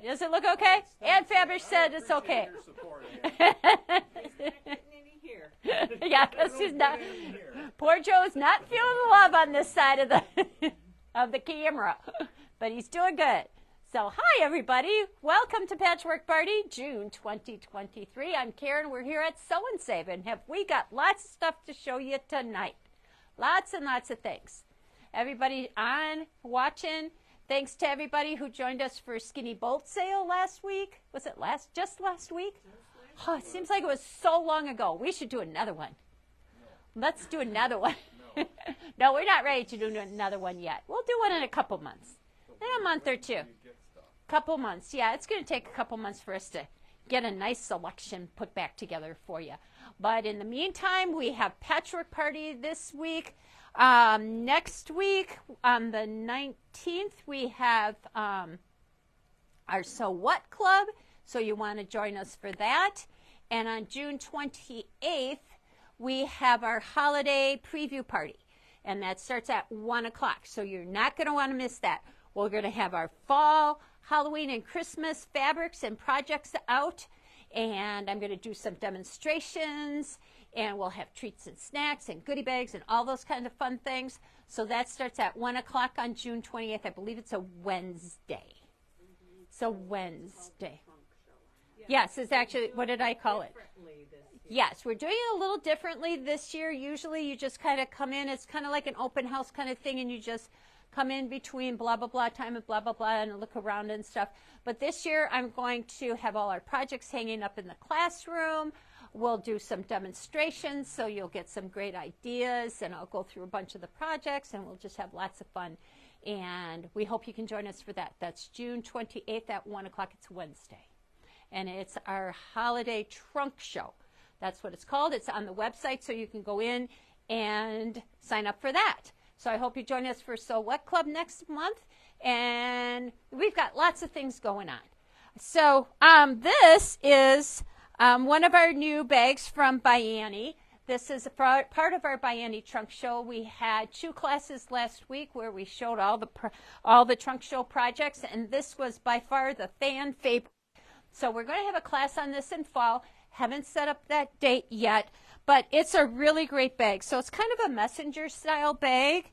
Does it look okay? Ann Fabrish said it's okay. Yeah, because she's not. Poor Joe's not feeling the love on this side of the camera, but he's doing good. So, hi everybody. Welcome to Patchwork Party, June 2023. I'm Karin. We're here at Sew and Save, and we got lots of stuff to show you tonight. Lots and lots of things. Everybody on, watching. Thanks to everybody who joined us for Skinny Bolt sale last week. Was it just last week? Oh, it seems like it was so long ago. We should do another one. Let's do another one. No, we're not ready to do another one yet. We'll do one in a couple months. In a month or two. Couple months. Yeah, it's going to take a couple months for us to get a nice selection put back together for you. But in the meantime, we have Patchwork Party this week. Next week, on the 19th, we have our So What Club, so you want to join us for that. And on June 28th, we have our holiday preview party, and that starts at 1 o'clock, so you're not going to want to miss that. We're going to have our fall, Halloween, and Christmas fabrics and projects out, and I'm going to do some demonstrations, and we'll have treats and snacks and goodie bags and all those kind of fun things. So that starts at 1 o'clock on June 28th. I believe it's a Wednesday. It's a Wednesday. Yes, it's actually, what did I call it? Yes, we're doing it a little differently this year. Usually you just kind of come in. It's kind of like an open house kind of thing, and you just come in between blah, blah, blah, time of blah, blah, blah, and look around and stuff. But this year I'm going to have all our projects hanging up in the classroom. We'll do some demonstrations, so you'll get some great ideas, and I'll go through a bunch of the projects, and we'll just have lots of fun. And we hope you can join us for that. That's June 28th at 1 o'clock. It's Wednesday. And it's our holiday trunk show. That's what it's called. It's on the website, so you can go in and sign up for that. So I hope you join us for So What Club next month. And we've got lots of things going on. So this is one of our new bags from Biani. This is a part of our Biani trunk show. We had 2 classes last week where we showed all the trunk show projects, and this was by far the fan favorite. So we're going to have a class on this in fall. Haven't set up that date yet, but it's a really great bag. So it's kind of a messenger style bag.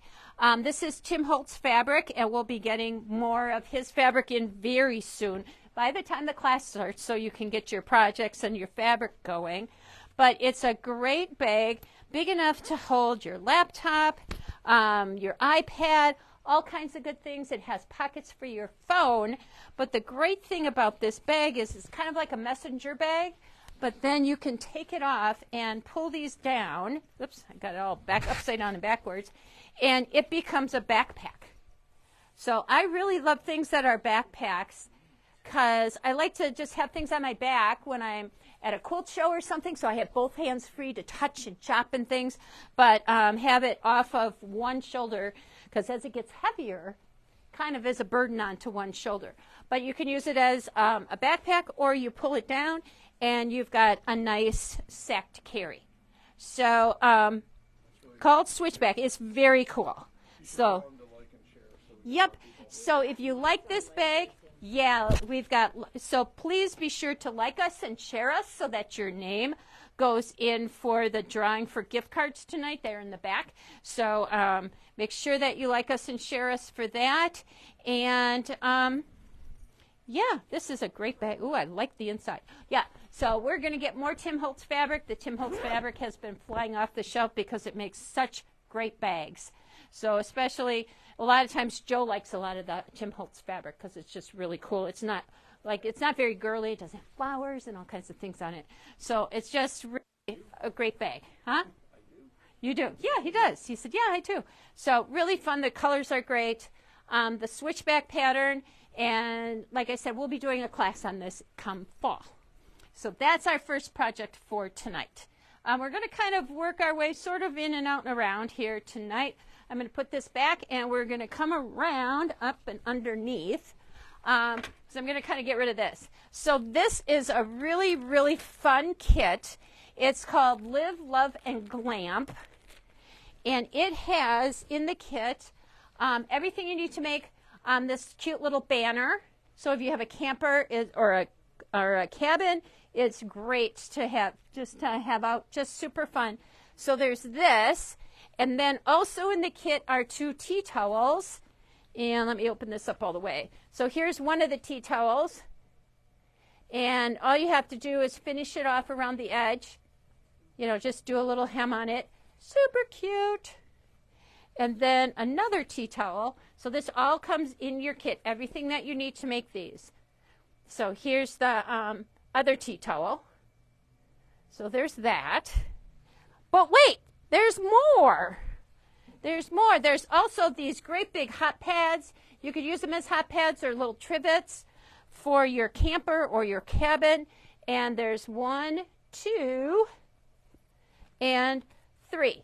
This is Tim Holtz fabric, and we'll be getting more of his fabric in very soon by the time the class starts, so you can get your projects and your fabric going. But it's a great bag, big enough to hold your laptop, your iPad, all kinds of good things. It has pockets for your phone. But the great thing about this bag is it's kind of like a messenger bag, but then you can take it off and pull these down. Oops, I got it all back upside down and backwards. And it becomes a backpack. So I really love things that are backpacks, because I like to just have things on my back when I'm at a quilt show or something, so I have both hands free to touch and chop and things, but have it off of one shoulder, because as it gets heavier, kind of is a burden onto one shoulder. But you can use it as a backpack, or you pull it down, and you've got a nice sack to carry. So called Switchback. It's very cool. So, yep. So if you like this bag, yeah, we've got, so please be sure to like us and share us so that your name goes in for the drawing for gift cards tonight. They're in the back. So make sure that you like us and share us for that. And yeah, this is a great bag. Ooh, I like the inside. Yeah, so we're going to get more Tim Holtz fabric. The Tim Holtz fabric has been flying off the shelf because it makes such great bags. So especially, a lot of times Joe likes a lot of the Tim Holtz fabric because it's just really cool. It's not very girly. It doesn't have flowers and all kinds of things on it. So it's just really a great bag. Huh? I do. You do? Yeah, he does. He said, yeah, I do. So really fun. The colors are great. The switchback pattern. And like I said, we'll be doing a class on this come fall. So that's our first project for tonight. We're going to kind of work our way sort of in and out and around here tonight. I'm going to put this back, and we're going to come around up and underneath. So I'm going to kind of get rid of this. So this is a really, really fun kit. It's called Live, Love, and Glamp. And it has in the kit everything you need to make this cute little banner So if you have a camper or a cabin, it's great to have, just to have out, just super fun. So there's this, and then also in the kit are 2 tea towels. And let me open this up all the way. So here's one of the tea towels. And all you have to do is finish it off around the edge. You know, just do a little hem on it. Super cute. And then another tea towel. So this all comes in your kit, everything that you need to make these. So here's the other tea towel. So there's that. But wait, there's more. There's more. There's also these great big hot pads. You could use them as hot pads or little trivets for your camper or your cabin. And there's 1, 2, and 3.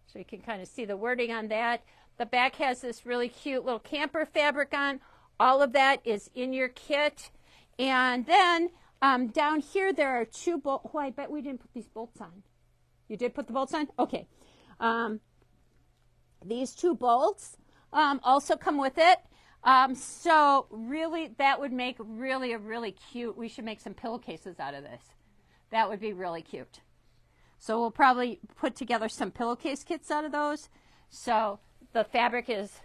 So you can kind of see the wording on that. The back has this really cute little camper fabric on. All of that is in your kit. And then down here there are 2 bolts. Oh, I bet we didn't put these bolts on. You did put the bolts on? Okay. These 2 bolts also come with it. So really, that would make really a really cute, we should make some pillowcases out of this. That would be really cute. So we'll probably put together some pillowcase kits out of those. So the fabric is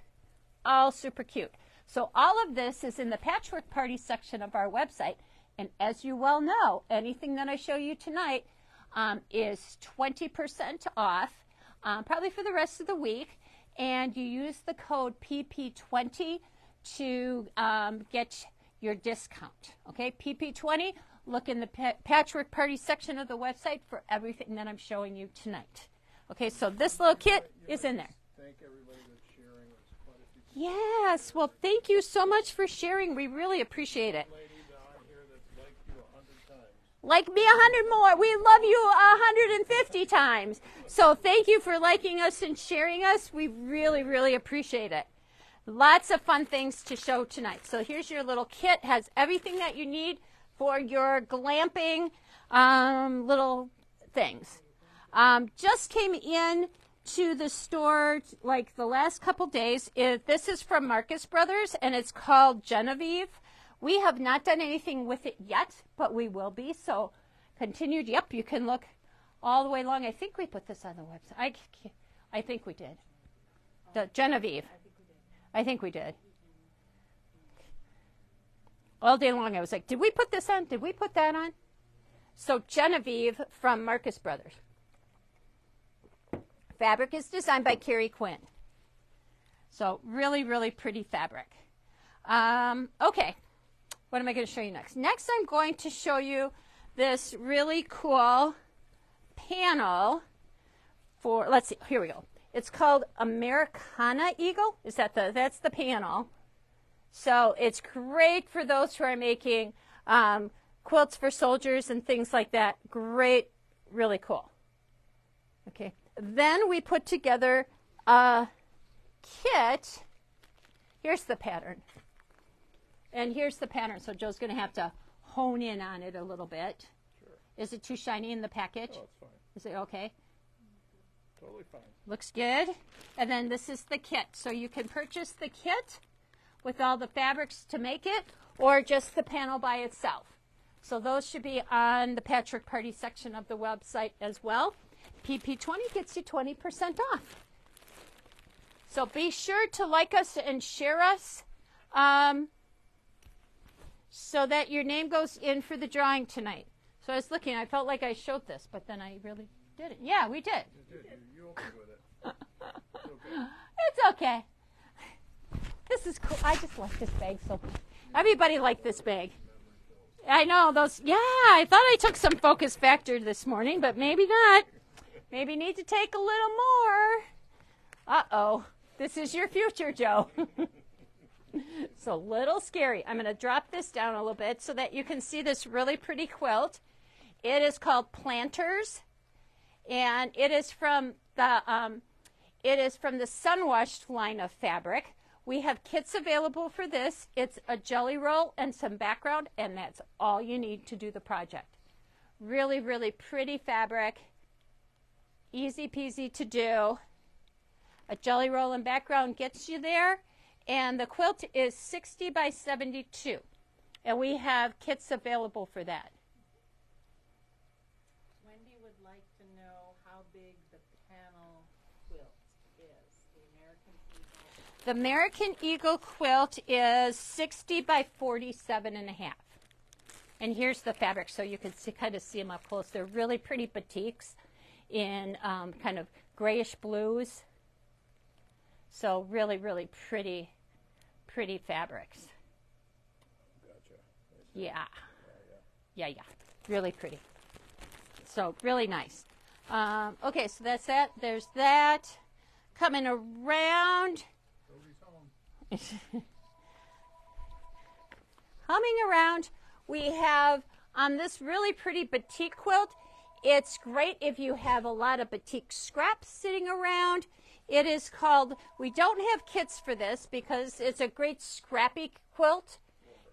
all super cute. So all of this is in the Patchwork Party section of our website. And as you well know, anything that I show you tonight is 20% off, probably for the rest of the week. And you use the code PP20 to get your discount. Okay, PP20. Look in the Patchwork Party section of the website for everything that I'm showing you tonight. Okay, so this little kit is in there. Thank everybody that's sharing. It's quite a few people. Yes, well, thank you so much for sharing. We really appreciate it. Lady down here that's liked you 100 times. Like me 100 more. We love you 150 times. So thank you for liking us and sharing us. We really, really appreciate it. Lots of fun things to show tonight. So here's your little kit. Has everything that you need for your glamping little things. Just came in to the store like the last couple days. This is from Marcus Brothers, and it's called Genevieve. We have not done anything with it yet, but we will be. So continued. Yep, you can look all the way along. I think we put this on the website. I think we did. The Genevieve. I think we did. All day long I was like, did we put this on? Did we put that on? So Genevieve from Marcus Brothers. Fabric is designed by Karin. So really, really pretty fabric. Okay, what am I going to show you next? Next I'm going to show you this really cool panel for, let's see, here we go. It's called Americana Eagle. That's the panel. So it's great for those who are making quilts for soldiers and things like that. Great, really cool. Okay. Then we put together a kit. Here's the pattern. And here's the pattern. So Joe's going to have to hone in on it a little bit. Sure. Is it too shiny in the package? Oh, it's fine. Is it okay? Totally fine. Looks good. And then this is the kit. So you can purchase the kit with all the fabrics to make it, or just the panel by itself. So those should be on the Patchwork Party section of the website as well. PP20 gets you 20% off. So be sure to like us and share us so that your name goes in for the drawing tonight. So I was looking, I felt like I showed this, but then I really didn't. Yeah, we did. You did. You opened with it. It's okay. It's okay. This is cool. I just like this bag so much. Everybody liked this bag. I know those. Yeah, I thought I took some Focus Factor this morning, but maybe not. Maybe need to take a little more. Uh-oh. This is your future, Joe. It's a little scary. I'm going to drop this down a little bit so that you can see this really pretty quilt. It is called Planters, and it is from the Sunwashed line of fabric. We have kits available for this. It's a jelly roll and some background, and that's all you need to do the project. Really, really pretty fabric. Easy peasy to do. A jelly roll and background gets you there, And the quilt is 60 by 72. And we have kits available for that. Wendy would like to know how big the panel quilt is, the American Eagle. The American Eagle quilt is 60 by 47 and a half. And here's the fabric, so you can kind of see them up close. They're really pretty batiks in kind of grayish blues. So really, really pretty fabrics. Gotcha. Yeah. Yeah. Really pretty. So really nice. Okay, so that's that. There's that. Coming around. Nobody's home. Coming around, we have on this really pretty batik quilt. It's great if you have a lot of batik scraps sitting around. It is called, we don't have kits for this because it's a great scrappy quilt.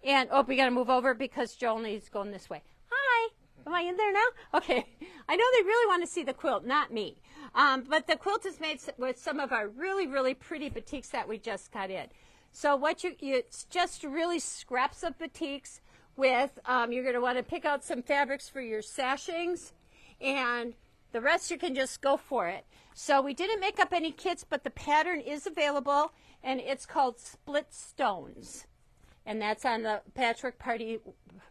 And, oh, we got to move over because Jolie's going this way. Hi, am I in there now? Okay. I know they really want to see the quilt, not me. But the quilt is made with some of our really, really pretty batiks that we just got in. So what it's just really scraps of batiks with, you're going to want to pick out some fabrics for your sashings, and the rest you can just go for it. So we didn't make up any kits, but the pattern is available, and it's called Split Stones. And that's on the Patchwork Party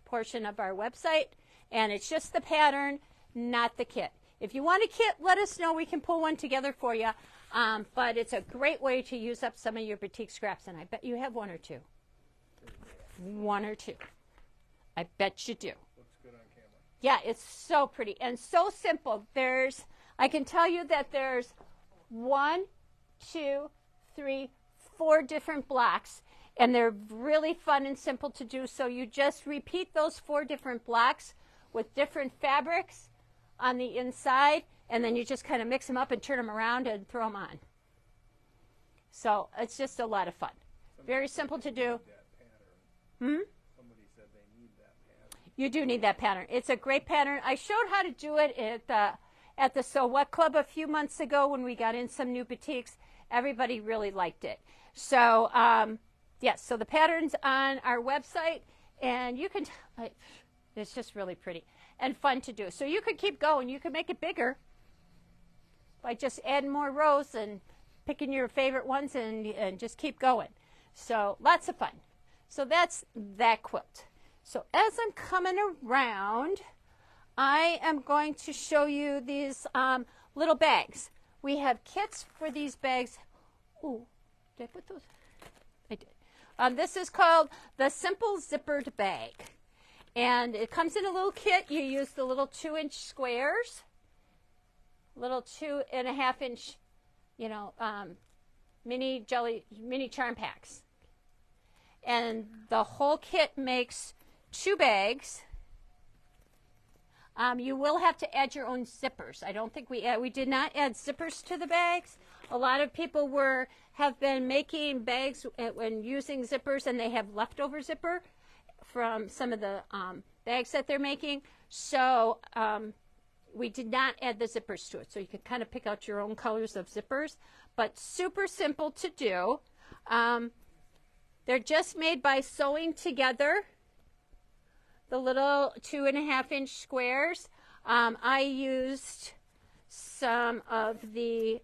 portion of our website. And it's just the pattern, not the kit. If you want a kit, let us know. We can pull one together for you. But it's a great way to use up some of your batik scraps. And I bet you have one or two. One or two. I bet you do. Looks good on camera. Yeah, it's so pretty and so simple. I can tell you that there's 1, 2, 3, 4 different blocks, and they're really fun and simple to do. So you just repeat those 4 different blocks with different fabrics on the inside, and then you just kind of mix them up and turn them around and throw them on. So it's just a lot of fun. Very simple to do. Somebody said they need that pattern. You do need that pattern. It's a great pattern. I showed how to do it at the So What Club a few months ago when we got in some new batiks. Everybody really liked it. So, yes, so the pattern's on our website, and you can, it's just really pretty and fun to do. So you could keep going. You could make it bigger by just adding more rows and picking your favorite ones and just keep going. So lots of fun. So that's that quilt. So as I'm coming around, I am going to show you these little bags. We have kits for these bags. Ooh, did I put those? I did. This is called the Simple Zippered Bag. And it comes in a little kit. You use the little 2-inch squares, little 2.5-inch, mini charm packs. And the whole kit makes 2 bags. You will have to add your own zippers. I don't think we did not add zippers to the bags. A lot of people have been making bags when using zippers, and they have leftover zipper from some of the bags that they're making. So we did not add the zippers to it. So you can kind of pick out your own colors of zippers, but super simple to do. They're just made by sewing together the little 2.5-inch squares. I used some of the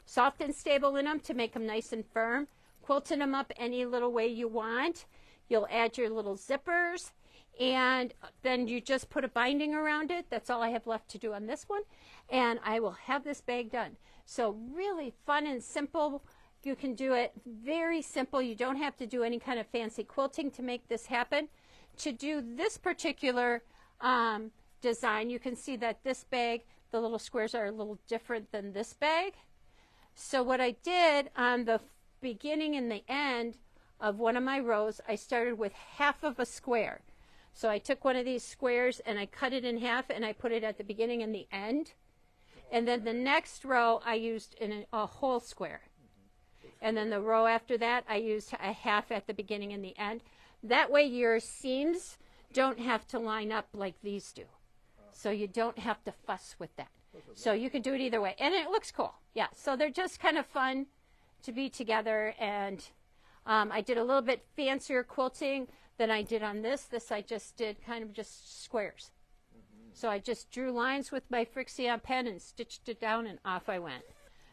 soft and stable in them to make them nice and firm. Quilting them up any little way you want. You'll add your little zippers, and then you just put a binding around it. That's all I have left to do on this one, and I will have this bag done. So really fun and simple. You can do it very simple. You don't have to do any kind of fancy quilting to make this happen. To do this particular design, you can see that this bag, the little squares are a little different than this bag. So what I did on the beginning and the end of one of my rows, I started with half of a square. So I took one of these squares and I cut it in half, and I put it at the beginning and the end. And then the next row I used in a whole square. And then the row after that I used a half at the beginning and the end. That way your seams don't have to line up like these do. So you don't have to fuss with that. So you can do it either way. And it looks cool. Yeah, so they're just kind of fun to be together, and I did a little bit fancier quilting than I did on this. This I just did kind of just squares. So I just drew lines with my Frixion pen and stitched it down, and off I went.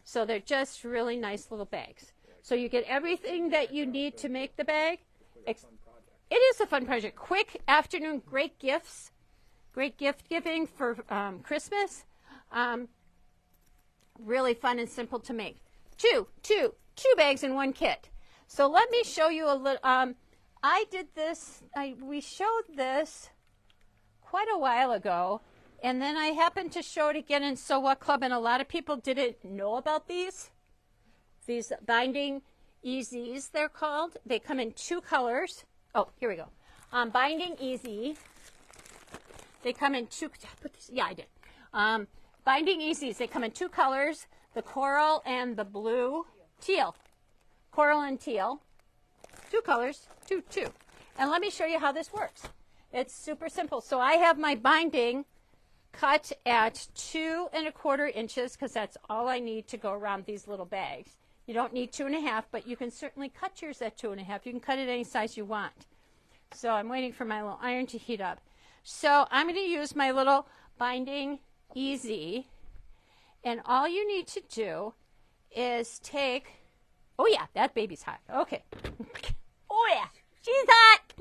So they're just really nice little bags. So you get everything that you need to make the bag. It is a fun project. Quick afternoon, great gifts. Great gift giving for Christmas. Really fun and simple to make. Two bags in one kit. So let me show you a little. I did this. We showed this quite a while ago, and then I happened to show it again in So What Club, and a lot of people didn't know about these. These binding easies, they're called. They come in 2 colors. Oh, here we go. Binding easy. They come in 2. Yeah, I did. Binding easies. They come in 2 colors: the coral and the blue, teal. Coral and teal. 2 colors. Two. And let me show you how this works. It's super simple. So I have my binding cut at 2 1/4 inches because that's all I need to go around these little bags. You don't need 2 1/2, but you can certainly cut yours at 2 1/2. You can cut it any size you want. So I'm waiting for my little iron to heat up. So I'm going to use my little binding easy, and all you need to do is take, oh yeah, that baby's hot. Okay. Oh yeah, she's hot.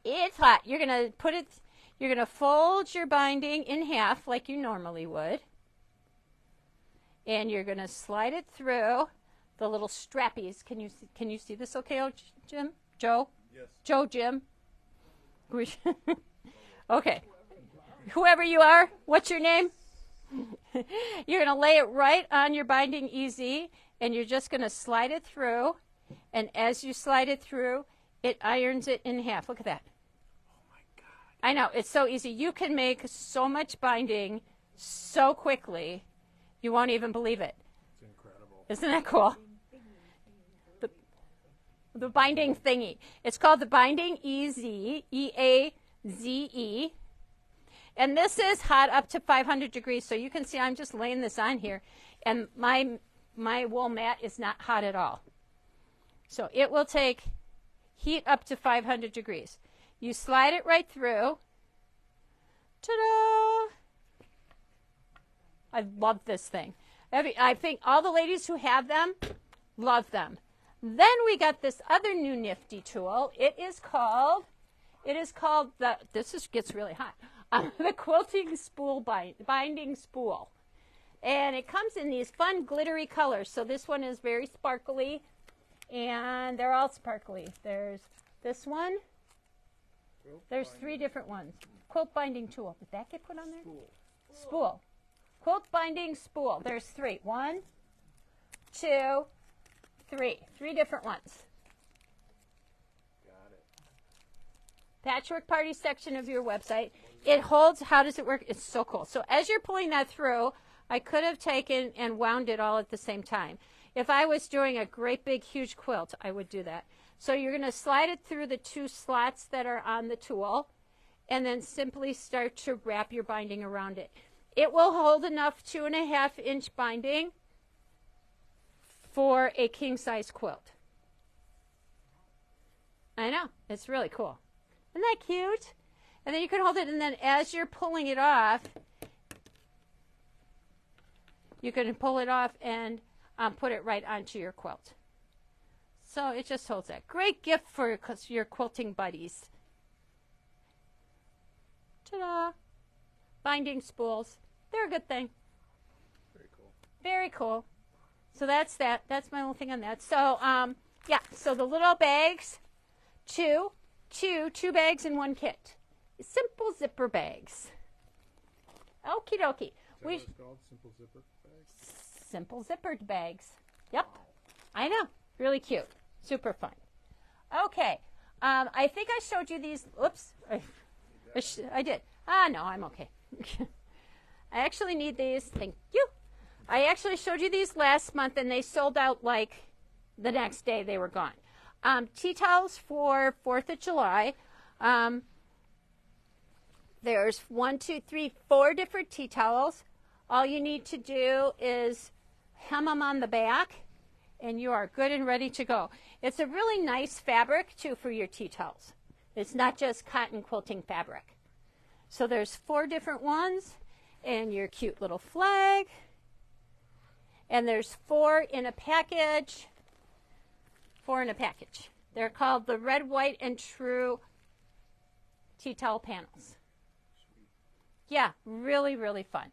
It's hot. You're going to fold your binding in half like you normally would. And you're going to slide it through the little strappies. Can you see this okay, Jim? Joe? Yes. Joe, Jim? Okay. Whoever you are, what's your name? You're going to lay it right on your binding easy, and you're just going to slide it through. And as you slide it through, it irons it in half. Look at that. Oh my God. I know, it's so easy. You can make so much binding so quickly, you won't even believe it. It's incredible. Isn't that cool? The binding thingy. It's called the Binding Easy, E-A-Z-E. And this is hot up to 500 degrees. So you can see I'm just laying this on here. And my wool mat is not hot at all. So it will take heat up to 500 degrees. You slide it right through. Ta-da! I love this thing. I think all the ladies who have them love them. Then we got this other new nifty tool. It is called gets really hot. The quilting spool binding spool. And it comes in these fun glittery colors. So this one is very sparkly, and they're all sparkly. There's this one. There's 3 different ones. Quilt binding tool. Did that get put on there? Spool. Quilt binding spool. There's 3. 1, 2, 3. 3 different ones. Got it. Patchwork Party section of your website. It holds, how does it work? It's so cool. So as you're pulling that through, I could have taken and wound it all at the same time. If I was doing a great big huge quilt, I would do that. So you're going to slide it through the 2 slots that are on the tool, and then simply start to wrap your binding around it. It will hold enough 2 1/2 inch binding for a king size quilt. I know, it's really cool. Isn't that cute? And then you can hold it, and then as you're pulling it off, you can pull it off and put it right onto your quilt. So it just holds that. Great gift for your quilting buddies. Ta-da! Binding spools. They're a good thing. Very cool. Very cool. So that's that. That's my little thing on that. So, yeah. So the little bags, two bags in one kit. Simple zipper bags. Okie dokie. Is that what it's called? Simple zipper bags? Simple zippered bags. Yep. I know. Really cute. Super fun. Okay. I think I showed you these. Oops. I did. No, I'm okay. I actually need these. Thank you. I actually showed you these last month, and they sold out like the next day. They were gone. Tea towels for 4th of July. There's 1, 2, 3, 4 different tea towels. All you need to do is hem them on the back, and you are good and ready to go. It's a really nice fabric, too, for your tea towels. It's not just cotton quilting fabric. So there's 4 different ones, and your cute little flag. And there's 4 in a package. 4 in a package. They're called the Red, White, and True tea towel panels. Yeah, really, really fun.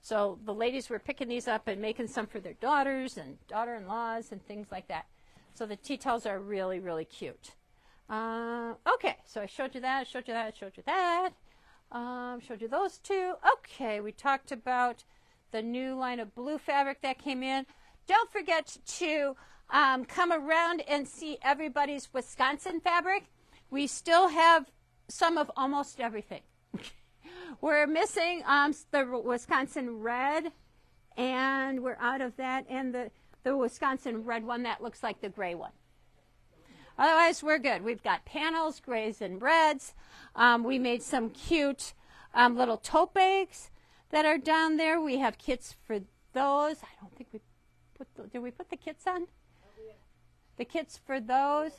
So the ladies were picking these up and making some for their daughters and daughter-in-laws and things like that. So the tea towels are really, really cute. Okay, so I showed you that, showed you those 2. Okay, we talked about the new line of blue fabric that came in. Don't forget to come around and see everybody's Wisconsin fabric. We still have some of almost everything. We're missing the Wisconsin red, and we're out of that, and the Wisconsin red one that looks like the gray one. Otherwise, we're good. We've got panels, grays and reds. We made some cute little tote bags that are down there. We have kits for those. I don't think we put did we put the kits on? The kits for those.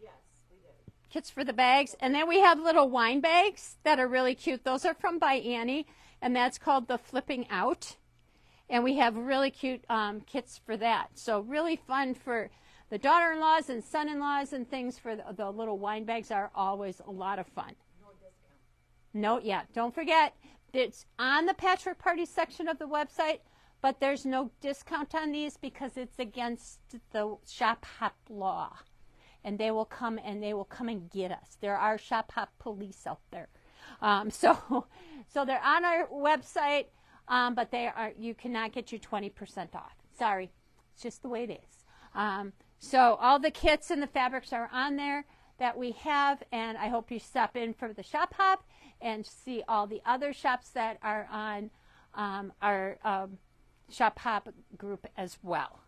Yes, we did. Kits for the bags. And then we have little wine bags that are really cute. Those are from by Annie, and that's called the Flipping Out. And we have really cute kits for that. So really fun for the daughter-in-laws and son-in-laws and things. For the little wine bags are always a lot of fun. No discount. No, yeah, don't forget, it's on the Patchwork Party section of the website, but there's no discount on these because it's against the shop hop law. And they will come and get us. There are shop hop police out there. So they're on our website, but you cannot get you 20% off. Sorry, it's just the way it is. So all the kits and the fabrics are on there that we have, and I hope you stop in for the shop hop and see all the other shops that are on our shop hop group as well.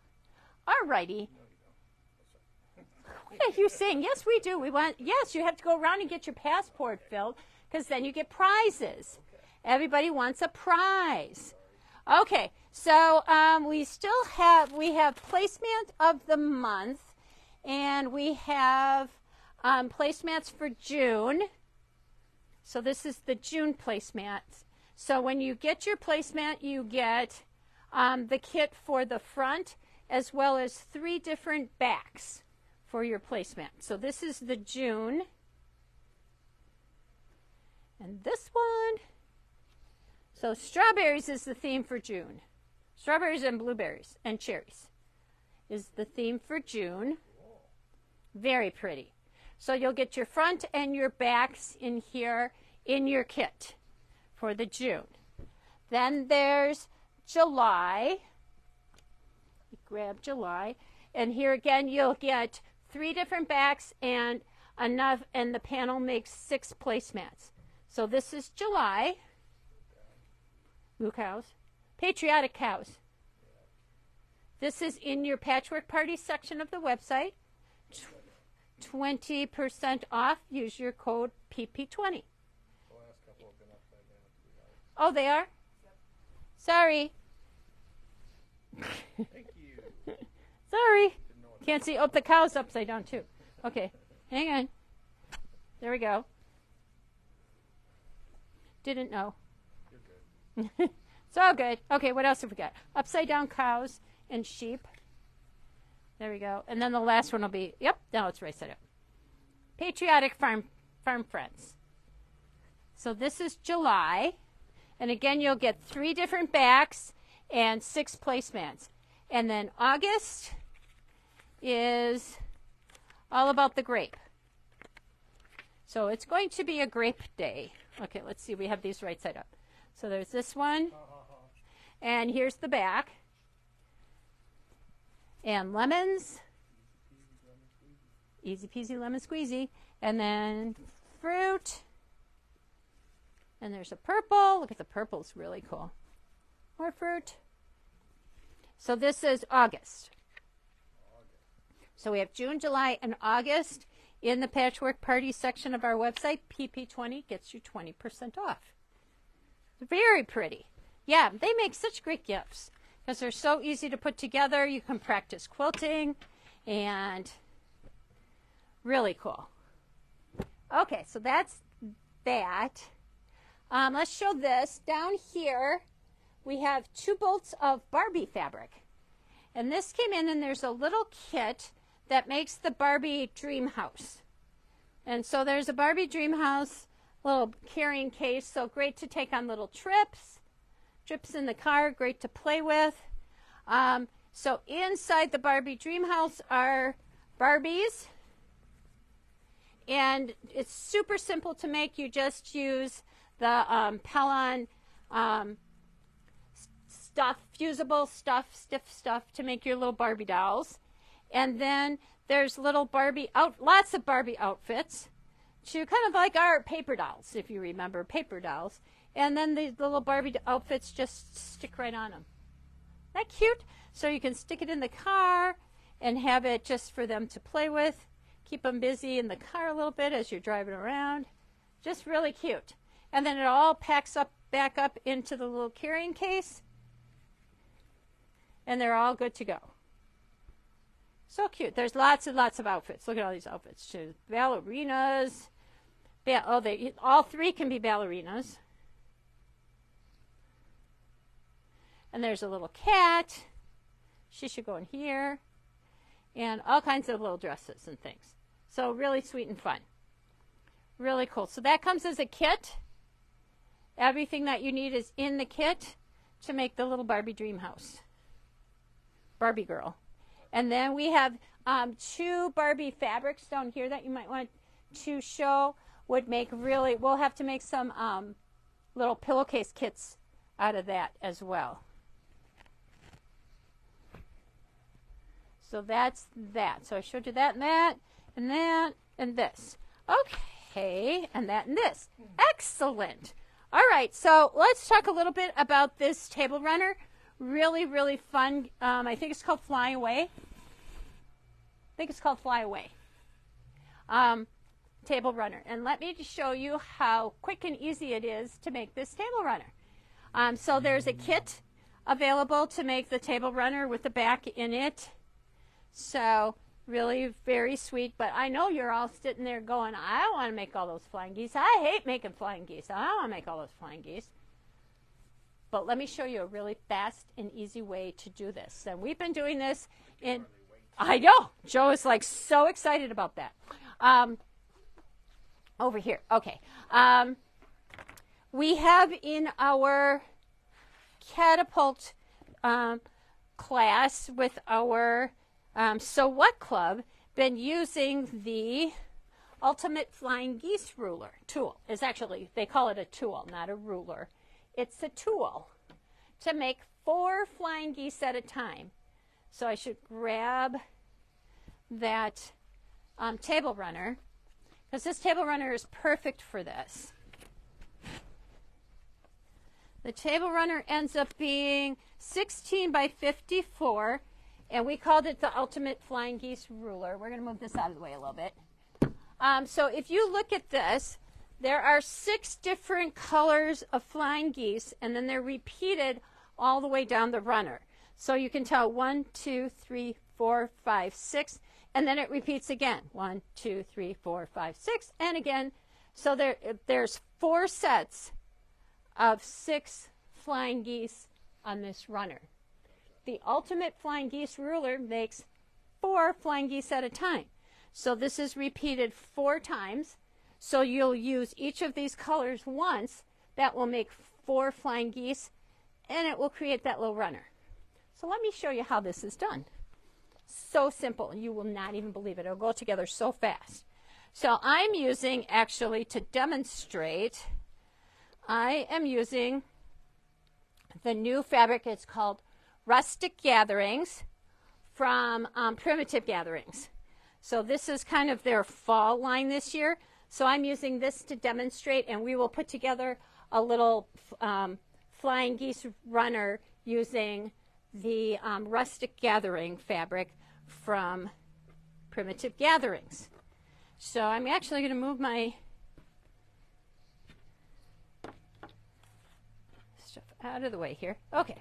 All righty. What are you saying? Yes, we do. Yes, you have to go around and get your passport filled because then you get prizes. Everybody wants a prize. Okay, so we have placement of the month, and we have placemats for June. So this is the June placemat. So when you get your placemat, you get the kit for the front as well as 3 different backs for your placemat. So this is the June. And this one. So strawberries is the theme for June. Strawberries and blueberries and cherries is the theme for June. Very pretty. So you'll get your front and your backs in here in your kit for the June. Then there's July. You grab July. And here again you'll get 3 different backs and enough, and the panel makes 6 placemats. So this is July. Moo cows. Patriotic cows. This is in your Patchwork Party section of the website. 20% off. Use your code PP20. Oh, they are? Sorry. Thank you. Sorry. Can't see. Oh, the cow's upside down too. Okay. Hang on. There we go. Didn't know. You're good. It's all good. Okay, what else have we got? Upside down cows and sheep. There we go. And then the last one will be, yep, now it's right side up. Patriotic Farm Friends. So this is July. And again, you'll get 3 different backs and 6 placemats. And then August is all about the grape. So it's going to be a grape day. Okay, let's see. We have these right side up. So there's this one. And here's the back. And lemons. Easy peasy lemon squeezy. And then fruit. And there's a purple. Look at the purple. It's really cool. More fruit. So this is August. So we have June, July, and August in the Patchwork Party section of our website. PP20 gets you 20% off. Very pretty. Yeah, they make such great gifts. because they're so easy to put together. You can practice quilting, and really cool. Okay, so that's that. Let's show this. Down here, we have 2 bolts of Barbie fabric. And this came in, and there's a little kit that makes the Barbie dream house. And so there's a Barbie dream house, little carrying case, so great to take on little trips in the car, great to play with. So inside the Barbie dream house are Barbies. And it's super simple to make. You just use the Pellon stuff, fusible stuff, stiff stuff to make your little Barbie dolls. And then there's little lots of Barbie outfits, to kind of like our paper dolls, if you remember paper dolls. And then these little Barbie outfits just stick right on them. Isn't that cute? So you can stick it in the car and have it just for them to play with. Keep them busy in the car a little bit as you're driving around. Just really cute. And then it all packs up back up into the little carrying case. And they're all good to go. So cute. There's lots and lots of outfits. Look at all these outfits too. Ballerinas. All 3 can be ballerinas. And there's a little cat. She should go in here. And all kinds of little dresses and things. So really sweet and fun. Really cool. So that comes as a kit. Everything that you need is in the kit to make the little Barbie dream house. Barbie girl. And then we have 2 Barbie fabrics down here that you might want to show. We'll have to make some little pillowcase kits out of that as well. So that's that. So I showed you that, and this. Okay, and that and this. Excellent. All right, so let's talk a little bit about this table runner. Really, really fun. I think it's called Fly Away. Table runner. And let me just show you how quick and easy it is to make this table runner. So there's a kit available to make the table runner with the back in it. So really very sweet. But I know you're all sitting there going, I don't want to make all those flying geese. I hate making flying geese. I don't want to make all those flying geese. But let me show you a really fast and easy way to do this. And we've been doing this in, I know, Joe is like so excited about that. Over here, okay. We have in our catapult class with our So What Club been using the Ultimate Flying Geese ruler tool. It's actually, they call it a tool, not a ruler. It's a tool to make 4 flying geese at a time. So I should grab that table runner, because this table runner is perfect for this. The table runner ends up being 16 by 54, and we called it the Ultimate Flying Geese ruler. We're going to move this out of the way a little bit. So if you look at this, there are 6 different colors of flying geese, and then they're repeated all the way down the runner. So you can tell 1, 2, 3, 4, 5, 6, and then it repeats again. 1, 2, 3, 4, 5, 6, and again. So there's 4 sets of 6 flying geese on this runner. The Ultimate Flying Geese ruler makes 4 flying geese at a time. So this is repeated 4 times. So you'll use each of these colors once. That will make 4 flying geese, and it will create that little runner. So let me show you how this is done. So simple. You will not even believe it. It'll go together so fast. So I'm using, actually, to demonstrate, I am using the new fabric. It's called Rustic Gatherings from Primitive Gatherings. So this is kind of their fall line this year. So I'm using this to demonstrate, and we will put together a little flying geese runner using the Rustic Gathering fabric from Primitive Gatherings. So I'm actually going to move my stuff out of the way here. Okay.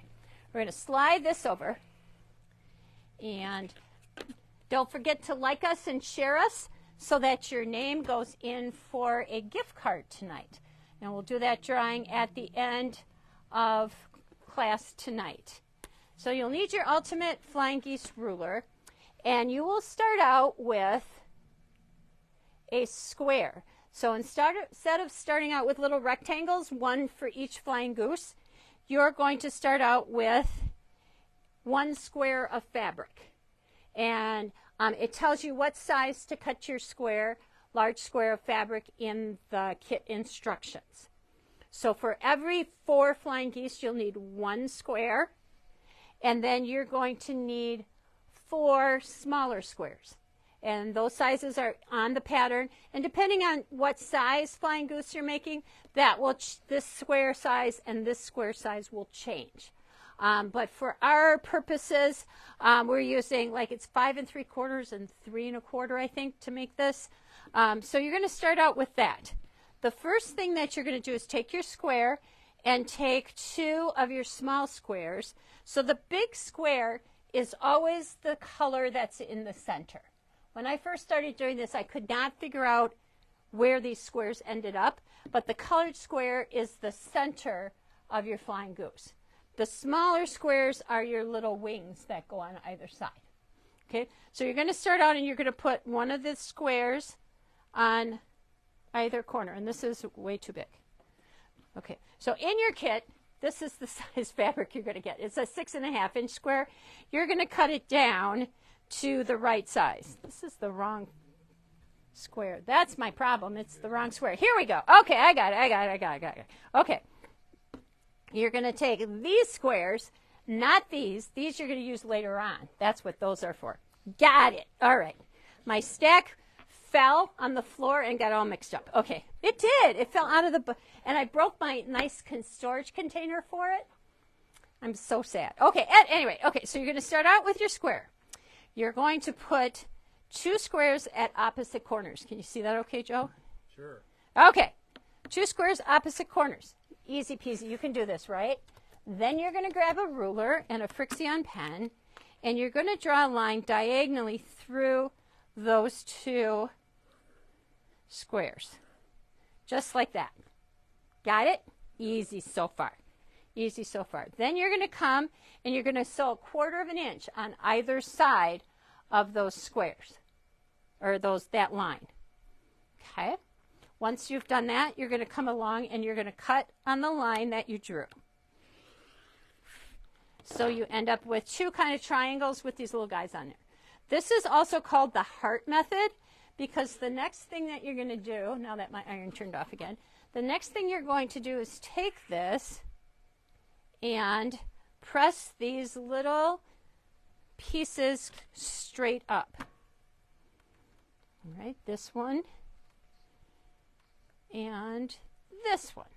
We're going to slide this over. And don't forget to like us and share us so that your name goes in for a gift card tonight. And we'll do that drawing at the end of class tonight. So you'll need your Ultimate Flying Geese ruler, and you will start out with a square. So instead of starting out with little rectangles, one for each flying goose, you're going to start out with one square of fabric. And it tells you what size to cut your square, large square of fabric in the kit instructions. So for every 4 flying geese, you'll need 1 square, and then you're going to need 4 smaller squares. And those sizes are on the pattern, and depending on what size flying goose you're making, that will this square size and this square size will change. But for our purposes, we're using like it's 5 3/4 and 3 1/4, I think, to make this. So you're going to start out with that. The first thing that you're going to do is take your square and take 2 of your small squares. So the big square is always the color that's in the center. When I first started doing this, I could not figure out where these squares ended up, but the colored square is the center of your flying goose. The smaller squares are your little wings that go on either side. Okay, so you're going to start out and you're going to put one of the squares on either corner, and this is way too big. Okay, so in your kit, this is the size fabric you're going to get. It's a 6.5 inch square. You're going to cut it down to the right size. This is the wrong square. That's my problem. It's the wrong square. Here we go. Okay, I got it. Okay. You're going to take these squares, not these. These you're going to use later on. That's what those are for. Got it. All right. My stack fell on the floor and got all mixed up. Okay. It did. It fell out of the... And I broke my nice storage container for it. I'm so sad. Okay. Anyway. Okay. So you're going to start out with your square. You're going to put 2 squares at opposite corners. Can you see that okay, Joe? Sure. Okay. 2 squares opposite corners. Easy peasy. You can do this, right? Then you're going to grab a ruler and a Frixion pen, and you're going to draw a line diagonally through those 2 squares. Just like that. Got it? Easy so far. Easy so far. Then you're going to come and you're going to sew 1/4 inch on either side of those squares, or that line. Okay? Once you've done that, you're going to come along and you're going to cut on the line that you drew. So you end up with 2 kind of triangles with these little guys on there. This is also called the heart method, because the next thing that you're going to do, now that my iron turned off again, the next thing you're going to do is take this and press these little pieces straight up. All right, this one and this one.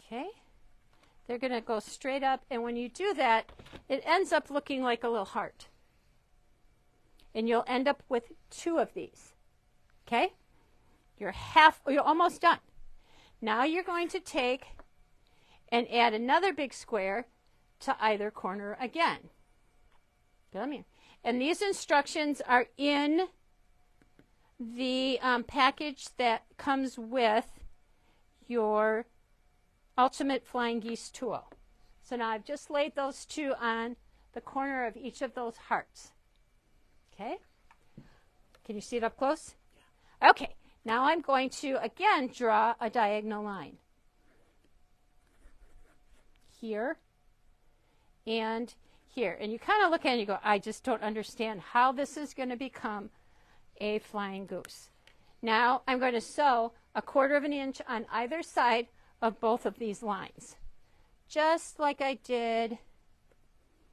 Okay, they're going to go straight up, and when you do that, it ends up looking like a little heart. And you'll end up with 2 of these. Okay? You're almost done. Now you're going to take and add another big square to either corner again. Come here. And these instructions are in the package that comes with your Ultimate Flying Geese tool. So now I've just laid those 2 on the corner of each of those hearts. Okay? Can you see it up close? Yeah. Okay. Now I'm going to, again, draw a diagonal line. Here and here. And you kind of look at it and you go, I just don't understand how this is going to become a flying goose. Now I'm going to sew 1/4 inch on either side of both of these lines. Just like I did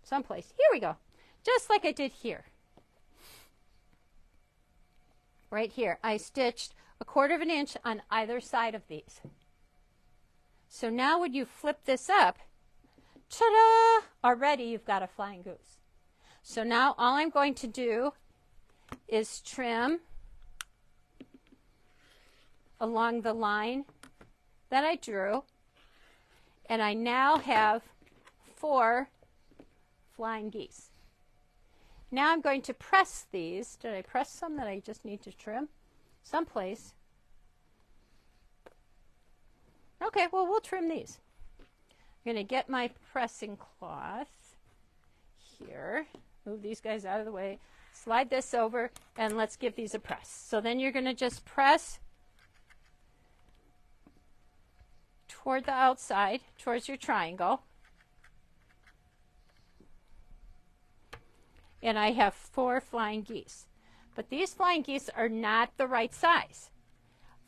someplace. Here we go. Just like I did here. Right here, I stitched 1/4 inch on either side of these. So now when you flip this up, ta-da! Already you've got a flying goose. So now all I'm going to do is trim along the line that I drew, and I now have 4 flying geese. Now I'm going to press these. Did I press some that I just need to trim? Someplace. Okay, well, we'll trim these. I'm going to get my pressing cloth here. Move these guys out of the way. Slide this over, and let's give these a press. So then you're going to just press toward the outside, towards your triangle. And I have 4 flying geese. But these flying geese are not the right size.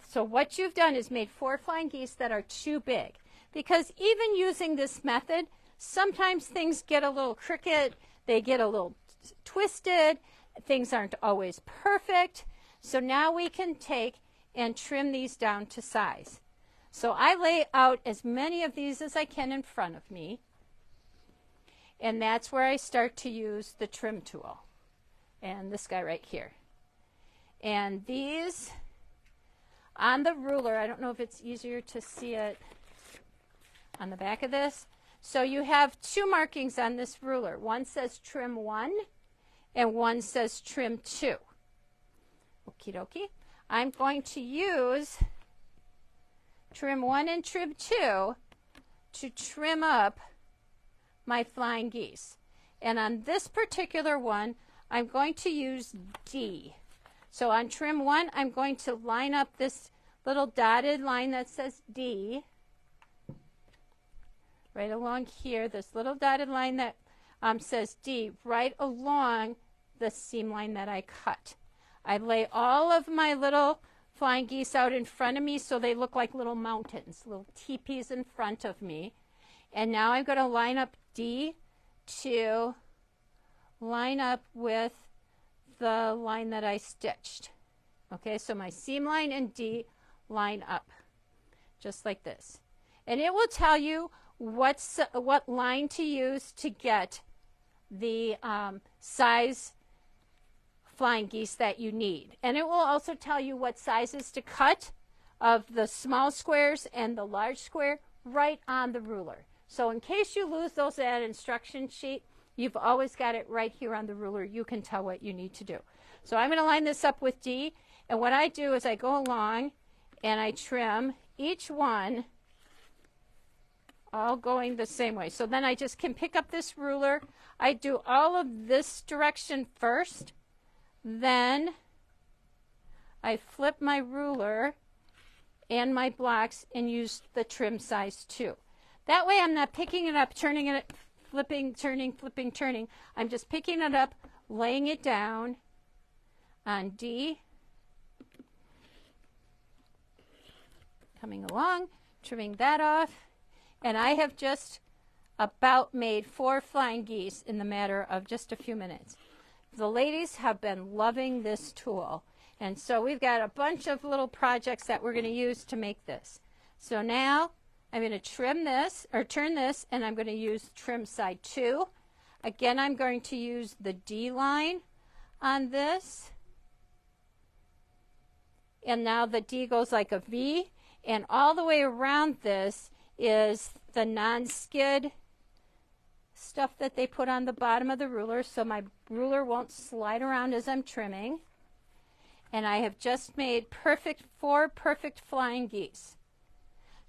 So what you've done is made 4 flying geese that are too big. Because even using this method, sometimes things get a little crooked, they get a little twisted, things aren't always perfect. So now we can take and trim these down to size. So I lay out as many of these as I can in front of me. And that's where I start to use the trim tool. And this guy right here. And these on the ruler, I don't know if it's easier to see it on the back of this. So you have 2 markings on this ruler. One says trim 1 and one says trim 2. Okie dokie. I'm going to use trim 1 and trim 2 to trim up my flying geese. And on this particular one, I'm going to use D. So on trim 1, I'm going to line up this little dotted line that says D. Right along here, this little dotted line that says D, right along the seam line that I cut. I lay all of my little flying geese out in front of me so they look like little mountains, little teepees in front of me. And now I'm going to line up D to line up with the line that I stitched. Okay, so my seam line and D line up, just like this. And it will tell you what line to use to get the size flying geese that you need. And it will also tell you what sizes to cut of the small squares and the large square right on the ruler. So in case you lose those that instruction sheet, you've always got it right here on the ruler. You can tell what you need to do. So I'm going to line this up with D. And what I do is I go along and I trim each one all going the same way. So then I just can pick up this ruler. I do all of this direction first. Then I flip my ruler and my blocks and use the trim size 2. That way I'm not picking it up, turning it, flipping, turning, flipping, turning. I'm just picking it up, laying it down on D. Coming along, trimming that off. And I have just about made 4 flying geese in the matter of just a few minutes. The ladies have been loving this tool. And so we've got a bunch of little projects that we're going to use to make this. So now I'm going to trim this, or turn this, and I'm going to use trim side 2. Again, I'm going to use the D line on this. And now the D goes like a V. And all the way around this is the non-skid stuff that they put on the bottom of the ruler, so my ruler won't slide around as I'm trimming. And I have just made 4 perfect flying geese.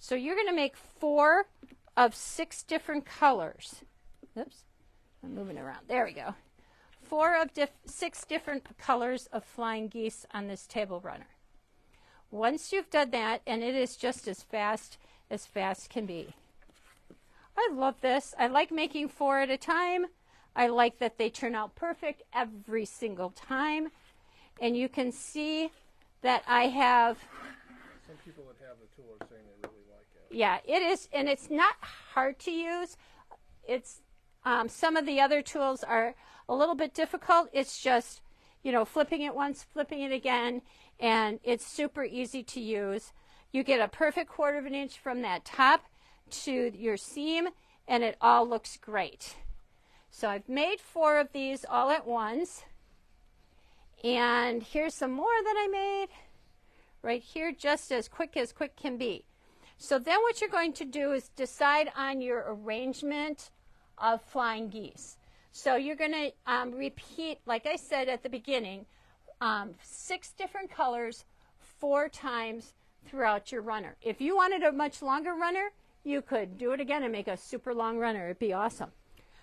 So you're going to make 4 of 6 different colors. Oops, I'm moving around. There we go. 4 of 6 different colors of flying geese on this table runner. Once you've done that, and it is just as fast can be. I love this. I like making 4 at a time. I like that they turn out perfect every single time. And you can see that I have... Some people that have the tool are saying they really like it. Yeah, it is, and it's not hard to use. It's some of the other tools are a little bit difficult. It's just, you know, flipping it once, flipping it again, and it's super easy to use. You get a perfect 1/4 of an inch from that top to your seam, and it all looks great. So I've made 4 of these all at once. And here's some more that I made right here, just as quick can be. So then what you're going to do is decide on your arrangement of flying geese. So you're going to repeat, like I said at the beginning, 6 different colors 4 times throughout your runner. If you wanted a much longer runner, you could do it again and make a super long runner. It'd be awesome.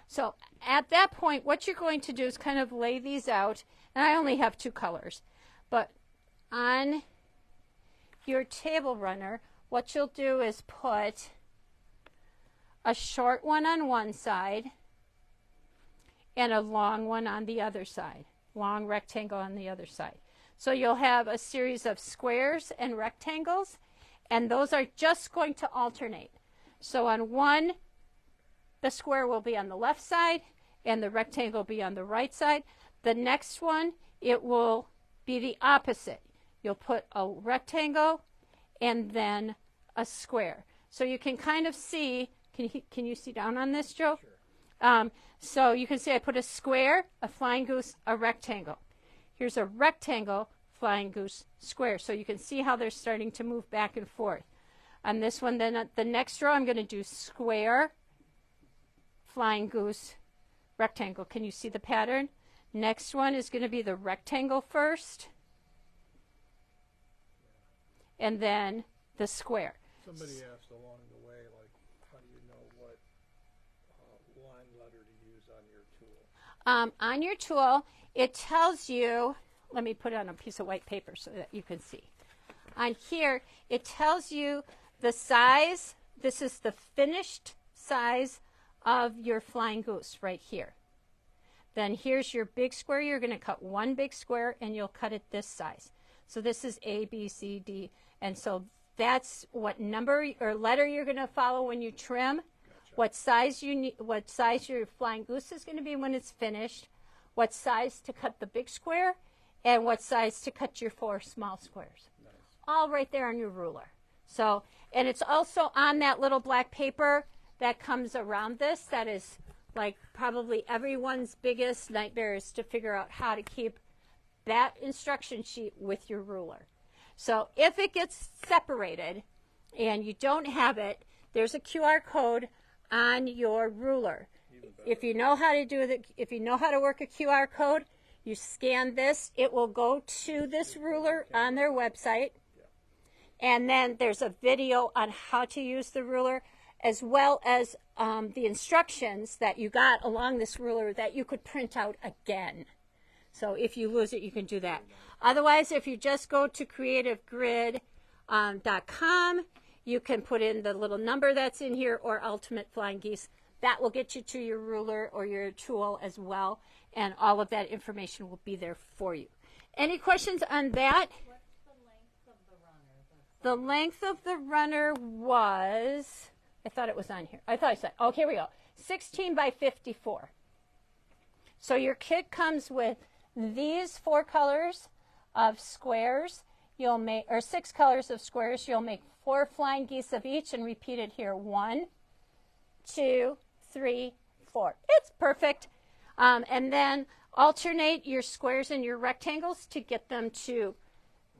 So at that point, what you're going to do is kind of lay these out. And I only have 2 colors. But on your table runner, what you'll do is put a short one on one side and a long one on the other side. Long rectangle on the other side. So you'll have a series of squares and rectangles, and those are just going to alternate. So on one, the square will be on the left side, and the rectangle will be on the right side. The next one, it will be the opposite. You'll put a rectangle and then a square. So you can kind of see, can you see down on this, Joe? Sure. So you can see I put a square, a flying goose, a rectangle. Here's a rectangle, flying goose, square. So you can see how they're starting to move back and forth. On this one, then the next row, I'm going to do square, flying goose, rectangle. Can you see the pattern? Next one is going to be the rectangle first, and then the square. Somebody asked along the way, like, how do you know what line letter to use on your tool? On your tool, it tells you, let me put it on a piece of white paper so that you can see. On here, it tells you the size. This is the finished size of your flying goose right here. Then here's your big square. You're going to cut one big square, and you'll cut it this size. So this is A, B, C, D. And so that's what number or letter you're going to follow when you trim. Gotcha. What size you need, what size your flying goose is going to be when it's finished, what size to cut the big square, and what size to cut your 4 small squares. Nice. All right there on your ruler. So, and it's also on that little black paper that comes around this. That is like probably everyone's biggest nightmare, is to figure out how to keep that instruction sheet with your ruler. So if it gets separated and you don't have it, there's a QR code on your ruler. If you know how to do if you know how to work a QR code, you scan this, it will go to this ruler on their website. And then there's a video on how to use the ruler, as well as the instructions that you got along this ruler that you could print out again. So if you lose it, you can do that. Otherwise, if you just go to creativegrid.com, you can put in the little number that's in here, or Ultimate Flying Geese. That will get you to your ruler or your tool as well, and all of that information will be there for you. Any questions on that? What's the length of the runner? The length of the runner was, I thought it was on here. I thought I said, oh, here we go. 16 by 54. So your kit comes with these 4 colors of squares. You'll make, or 6 colors of squares. You'll make 4 flying geese of each and repeat it here. 1, 2, 3, 4. It's perfect. And then alternate your squares and your rectangles to get them to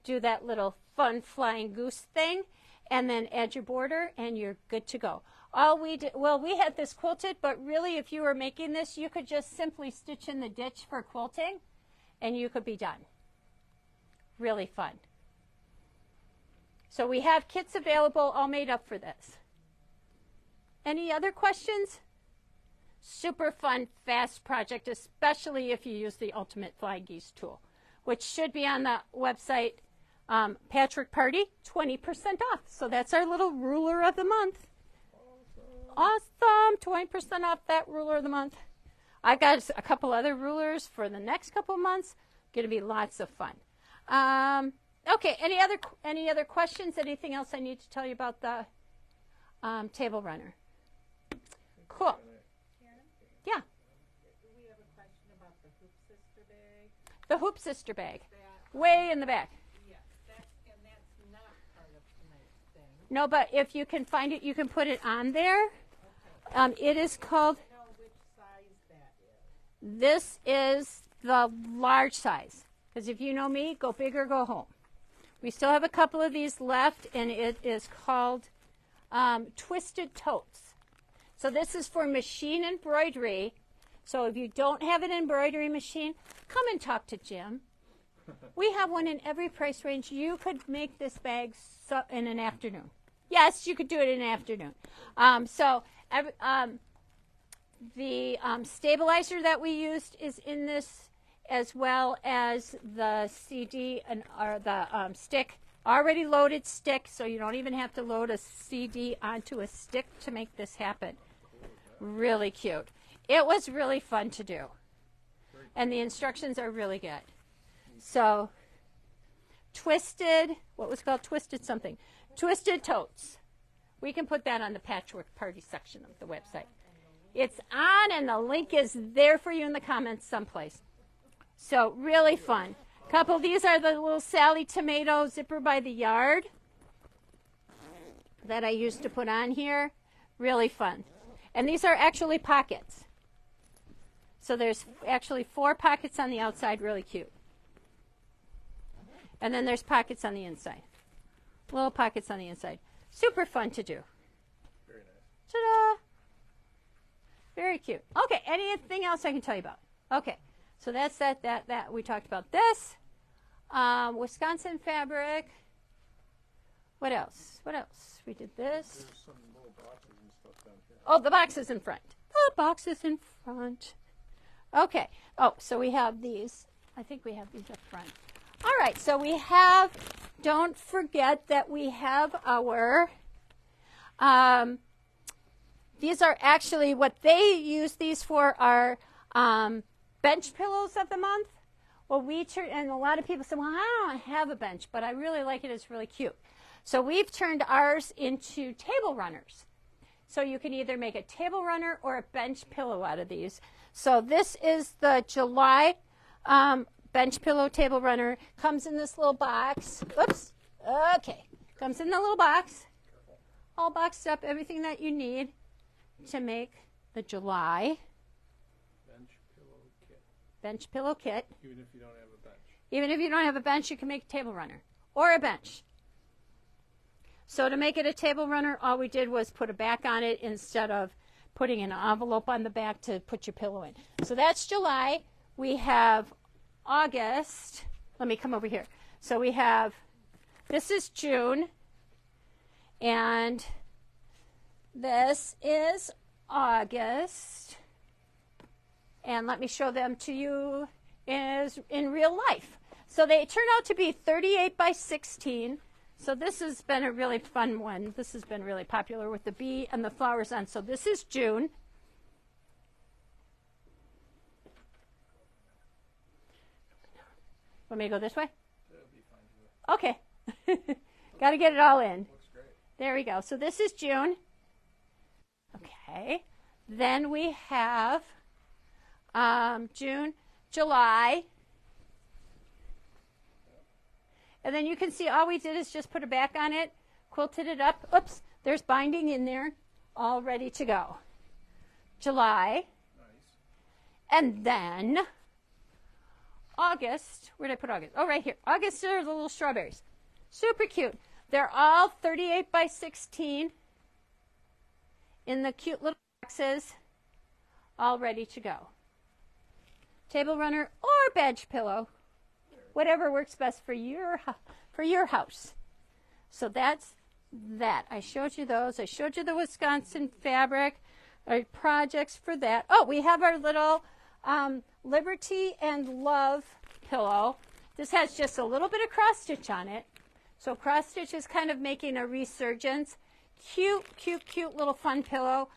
do that little fun flying goose thing. And then add your border, and you're good to go. All we did, well, we had this quilted, but really if you were making this, you could just simply stitch in the ditch for quilting, and you could be done. Really fun. So we have kits available all made up for this. Any other questions? Super fun, fast project, especially if you use the Ultimate Flying Geese tool, which should be on the website. Patchwork Party, 20% off. So that's our little ruler of the month. Awesome. 20% off that ruler of the month. I've got a couple other rulers for the next couple of months. Going to be lots of fun. Okay, any other questions? Anything else I need to tell you about the table runner? Cool. Karin? Yeah. We have a question about the Hoop Sister bag. The Hoop Sister bag. That, Way in the back. yes, that's not part of tonight's thing. No, but if you can find it, you can put it on there. Okay. It is called, I know which size that is. this is the large size. Because if you know me, go big or go home. We still have a couple of these left, and it is called Twisted Totes. So this is for machine embroidery. So if you don't have an embroidery machine, come and talk to Jim. We have one in every price range. You could make this bag in an afternoon. Yes, you could do it in an afternoon. The stabilizer that we used is in this, as well as the CD or the stick, already loaded stick, so you don't even have to load a CD onto a stick to make this happen. Really cute. It was really fun to do, and the instructions are really good. So, what was called twisted something? Twisted totes. We can put that on the Patchwork Party section of the website. It's on, and the link is there for you in the comments someplace. So, really fun. These are the little Sally tomato zipper by the yard that I used to put on here. Really fun. And these are actually pockets. So there's actually 4 pockets on the outside, really cute. And then there's pockets on the inside. Little pockets on the inside. Super fun to do. Very nice. Ta-da! Very cute. Okay, anything else I can tell you about? Okay, so that's that. We talked about this. Wisconsin fabric. What else? We did this. There's some little boxes and stuff down here. Oh, the boxes in front. The boxes in front. Okay. Oh, so we have these. I think we have these up front. All right, so we have, don't forget that we have our, these are actually, what they use these for are bench pillows of the month. Well, and a lot of people say, well, I don't have a bench, but I really like it. It's really cute. So we've turned ours into table runners. So you can either make a table runner or a bench pillow out of these. So this is the July bench pillow table runner. Comes in this little box. Oops. Okay. Comes in the little box. All boxed up, everything that you need to make the July bench pillow kit. Even if you don't have a bench. Even if you don't have a bench, you can make a table runner or a bench. So to make it a table runner, all we did was put a back on it instead of putting an envelope on the back to put your pillow in. So that's July. We have August. Let me come over here. So we have, this is June, and this is August. And let me show them to you is in real life. So they turn out to be 38 by 16. So this has been a really fun one. This has been really popular with the bee and the flowers on. So this is June. Want me to go this way? That'll be fine. Okay. Got to get it all in. Looks great. There we go. So this is June. Okay. Then we have June, July. And then you can see all we did is just put a back on it, quilted it up. Oops, there's binding in there, all ready to go. July. Nice. And then August. Where did I put August? Oh, right here. August are the little strawberries. Super cute. They're all 38 by 16 in the cute little boxes, all ready to go. Table runner or bench pillow. Whatever works best for your house. So that's that. I showed you those. I showed you the Wisconsin fabric, our projects for that. Oh, we have our little Liberty and Love pillow. This has just a little bit of cross stitch on it. So cross stitch is kind of making a resurgence. Cute, cute, cute little fun pillow.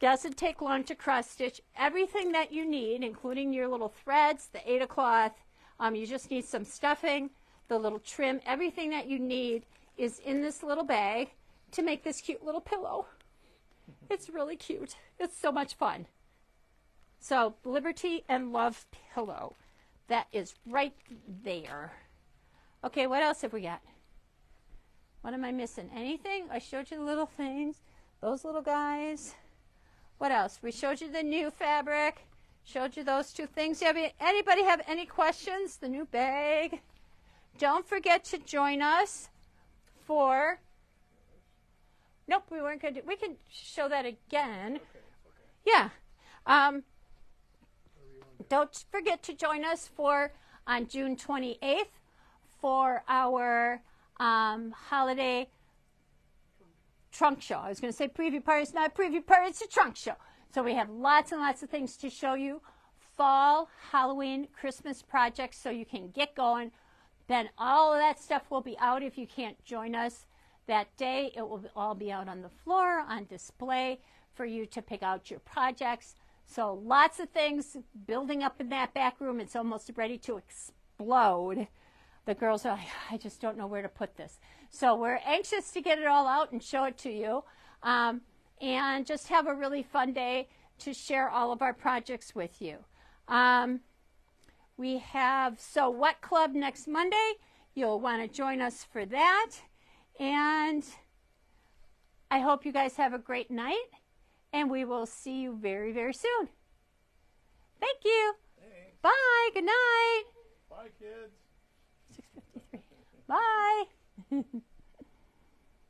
Doesn't take long to cross stitch. Everything that you need, including your little threads, the Aida cloth, you just need some stuffing, the little trim. Everything that you need is in this little bag to make this cute little pillow. It's really cute. It's so much fun. So Liberty and Love pillow. That is right there. Okay, what else have we got? What am I missing? Anything? I showed you the little things. Those little guys. What else? We showed you the new fabric. Showed you those two things. Anybody have any questions? The new bag. Don't forget to join us for Nope, we weren't going to. We can show that again. Okay. Yeah. Whatever you want to do. Don't forget to join us on June 28th for our holiday trunk show. I was going to say preview party. It's not a preview party. It's a trunk show. So we have lots and lots of things to show you. Fall, Halloween, Christmas projects so you can get going. Then all of that stuff will be out if you can't join us that day. It will all be out on the floor, on display for you to pick out your projects. So lots of things building up in that back room. It's almost ready to explode. The girls are like, I just don't know where to put this. So we're anxious to get it all out and show it to you. And just have a really fun day to share all of our projects with you. We have What Club next Monday. You'll want to join us for that. And I hope you guys have a great night. And we will see you very, very soon. Thank you. Thanks. Bye. Good night. Bye, kids. 6:53. Bye.